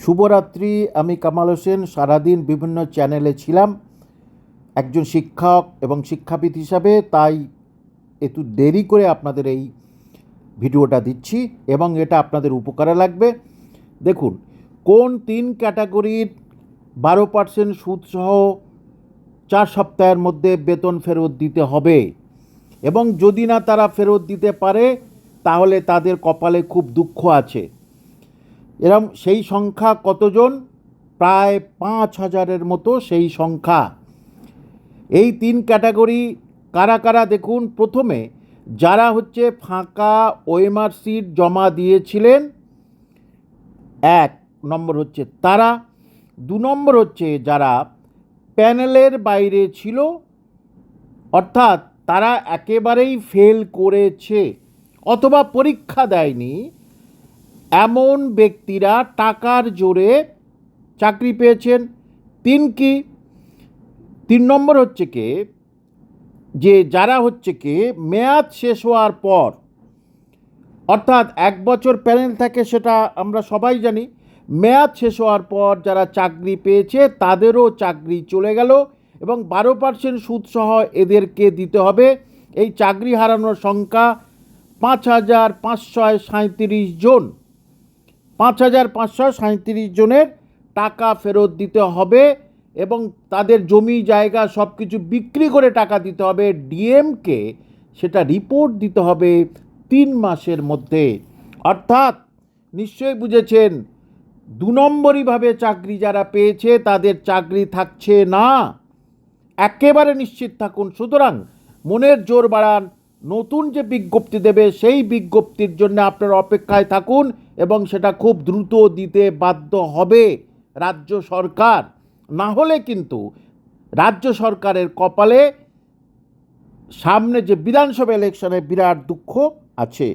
শুভরাত্রি। আমি কামাল হোসেন। সারাদিন বিভিন্ন চ্যানেলে ছিলাম একজন শিক্ষক এবং শিক্ষাবিদ হিসাবে, তাই একটু দেরি করে আপনাদের এই ভিডিওটা দিচ্ছি এবং এটা আপনাদের উপকারে লাগবে। দেখুন, কোন 3 ক্যাটাগরির 12% সুদসহ 4 সপ্তাহের মধ্যে বেতন ফেরত দিতে হবে এবং যদি না তারা ফেরত দিতে পারে তাহলে তাদের কপালে খুব দুঃখ আছে। এরম সেই সংখ্যা কতজন? প্রায় 5,000-এর মতো সেই সংখ্যা। এই 3 ক্যাটাগরি কারা কারা দেখুন। প্রথমে যারা ফাঁকা ওএমআর সিট জমা দিয়েছিলেন, 1 নম্বর তারা। 2 নম্বর যারা প্যানেলের বাইরে ছিল, অর্থাৎ তারা একেবারেই ফেল করেছে অথবা পরীক্ষা দেয়নি, এমন ব্যক্তিরা টাকার জোরে চাকরি পেয়েছেন। 3 নম্বর যে যারা মেয়াদ শেষ হওয়ার পর, অর্থাৎ 1 বছর প্যানেল থাকে, সেটা আমরা সবাই জানি। মেয়াদ শেষ হওয়ার পর যারা চাকরি পেয়েছে তাদেরও চাকরি চলে গেল এবং 12% সুদসহ এদেরকে দিতে হবে। এই চাকরি হারানোর সংখ্যা 5,537 জন। 5,537 জনের টাকা ফেরত দিতে হবে এবং তাদের জমি জায়গা সব কিছু বিক্রি করে টাকা দিতে হবে। ডিএমকে সেটা রিপোর্ট দিতে হবে 3 মাসের মধ্যে। অর্থাৎ নিশ্চয়ই বুঝেছেন, 2 নম্বরইভাবে চাকরি যারা পেয়েছে তাদের চাকরি থাকছে না, একেবারে নিশ্চিত থাকুন। সুতরাং মনের জোর বাড়ান, নতুন যে বিজ্ঞপ্তি দেবে সেই বিজ্ঞপ্তির জন্য আপনারা অপেক্ষায় থাকুন এবং সেটা খুব দ্রুত দিতে বাধ্য হবে রাজ্য সরকার। না হলে কিন্তু রাজ্য সরকারের কপালে সামনে যে বিধানসভা ইলেকশনে বিরাট দুঃখ আছে।